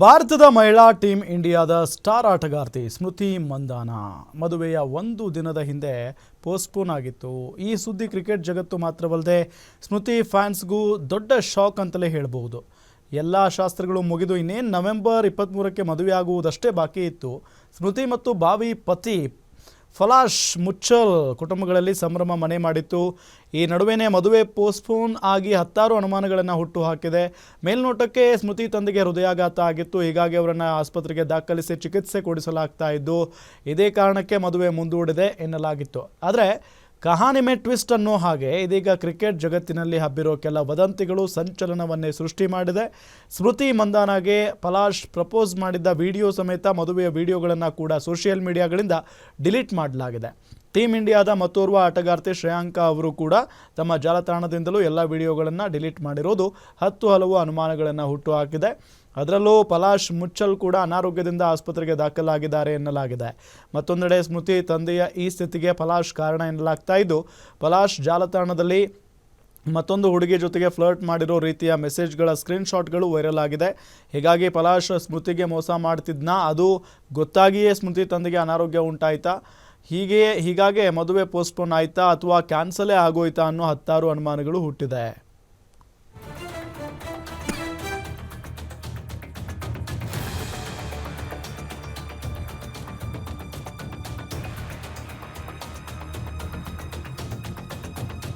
ಭಾರತದ ಮಹಿಳಾ ಟೀಮ್ ಇಂಡಿಯಾದ ಸ್ಟಾರ್ ಆಟಗಾರ್ತಿ ಸ್ಮೃತಿ ಮಂದಾನ ಮದುವೆಯ ಒಂದು ದಿನದ ಹಿಂದೆ ಪೋಸ್ಟ್ಪೋನ್ ಆಗಿತ್ತು. ಈ ಸುದ್ದಿ ಕ್ರಿಕೆಟ್ ಜಗತ್ತು ಮಾತ್ರವಲ್ಲದೆ ಸ್ಮೃತಿ ಫ್ಯಾನ್ಸ್ಗೂ ದೊಡ್ಡ ಶಾಕ್ ಅಂತಲೇ ಹೇಳಬಹುದು. ಎಲ್ಲ ಶಾಸ್ತ್ರಗಳು ಮುಗಿದು ಇನ್ನೇನು ನವೆಂಬರ್ 23ಕ್ಕೆ ಮದುವೆಯಾಗುವುದಷ್ಟೇ ಬಾಕಿ ಇತ್ತು. ಸ್ಮೃತಿ ಮತ್ತು ಭಾವಿ ಪತಿ ಫಲಾಶ್ ಮುಚ್ಚಲ್ ಕುಟುಂಬಗಳಲ್ಲಿ ಸಂಭ್ರಮ ಮನೆ ಮಾಡಿತ್ತು. ಈ ನಡುವೆನೇ ಮದುವೆ ಪೋಸ್ಟ್ಪೋನ್ ಆಗಿ ಹತ್ತಾರು ಅನುಮಾನಗಳನ್ನು ಹುಟ್ಟು ಹಾಕಿದೆ. ಮೇಲ್ನೋಟಕ್ಕೆ ಸ್ಮೃತಿ ತಂದೆಗೆ ಹೃದಯಾಘಾತ ಆಗಿತ್ತು. ಹೀಗಾಗಿ ಅವರನ್ನು ಆಸ್ಪತ್ರೆಗೆ ದಾಖಲಿಸಿ ಚಿಕಿತ್ಸೆ ಕೊಡಿಸಲಾಗ್ತಾ ಇದ್ದು, ಇದೇ ಕಾರಣಕ್ಕೆ ಮದುವೆ ಮುಂದೂಡಿದೆ ಎನ್ನಲಾಗಿತ್ತು. ಆದರೆ ಕಹಾನಿ ಮೇ ಟ್ವಿಸ್ಟ್ ಅನ್ನೋ ಹಾಗೆ ಇದೀಗ ಕ್ರಿಕೆಟ್ ಜಗತ್ತಿನಲ್ಲಿ ಹಬ್ಬಿರೋ ಕೆಲ ವದಂತಿಗಳು ಸಂಚಲನವನ್ನೇ ಸೃಷ್ಟಿ ಮಾಡಿದೆ. ಸ್ಮೃತಿ ಮಂದಾನಾಗೆ ಪಲಾಶ್ ಪ್ರಪೋಸ್ ಮಾಡಿದ್ದ ವಿಡಿಯೋ ಸಮೇತ ಮದುವೆಯ ವಿಡಿಯೋಗಳನ್ನು ಕೂಡ ಸೋಷಿಯಲ್ ಮೀಡಿಯಾಗಳಿಂದ ಡಿಲೀಟ್ ಮಾಡಲಾಗಿದೆ. ಟೀಮ್ ಇಂಡಿಯಾದ ಮತ್ತೋರ್ವ ಆಟಗಾರ್ತಿ ಶ್ರೇಯಾಂಕಾ ಅವರು ಕೂಡ ತಮ್ಮ ಜಾಲತಾಣದಿಂದಲೂ ಎಲ್ಲ ವಿಡಿಯೋಗಳನ್ನು ಡಿಲೀಟ್ ಮಾಡಿರೋದು ಹಲವು ಅನುಮಾನಗಳನ್ನು ಹುಟ್ಟುಹಾಕಿದೆ. ಅದರಲ್ಲೂ ಪಲಾಶ್ ಮುಚ್ಚಲ್ ಕೂಡ ಅನಾರೋಗ್ಯದಿಂದ ಆಸ್ಪತ್ರೆಗೆ ದಾಖಲಾಗಿದ್ದಾರೆ ಎನ್ನಲಾಗಿದೆ. ಮತ್ತೊಂದೆಡೆ ಸ್ಮೃತಿ ತಂದೆಯ ಈ ಸ್ಥಿತಿಗೆ ಪಲಾಶ್ ಕಾರಣ ಎನ್ನಲಾಗ್ತಾ ಇದ್ದು, ಪಲಾಶ್ ಜಾಲತಾಣದಲ್ಲಿ ಮತ್ತೊಂದು ಹುಡುಗಿ ಜೊತೆಗೆ ಫ್ಲರ್ಟ್ ಮಾಡಿರೋ ರೀತಿಯ ಮೆಸೇಜ್ಗಳ ಸ್ಕ್ರೀನ್ಶಾಟ್ಗಳು ವೈರಲ್ ಆಗಿದೆ. ಹೀಗಾಗಿ ಪಲಾಶ್ ಸ್ಮೃತಿಗೆ ಮೋಸ ಮಾಡ್ತಿದ್ನಾ, ಅದು ಗೊತ್ತಾಗಿಯೇ ಸ್ಮೃತಿ ತಂದೆಗೆ ಅನಾರೋಗ್ಯ ಉಂಟಾಯ್ತಾ, ಹೀಗಾಗಿ ಮದುವೆ ಪೋಸ್ಟ್ಪೋನ್ ಆಯ್ತಾ ಅಥವಾ ಕ್ಯಾನ್ಸಲೇ ಆಗೋಯ್ತಾ ಅನ್ನೋ ಹತ್ತಾರು ಅನುಮಾನಗಳು ಹುಟ್ಟಿದೆ.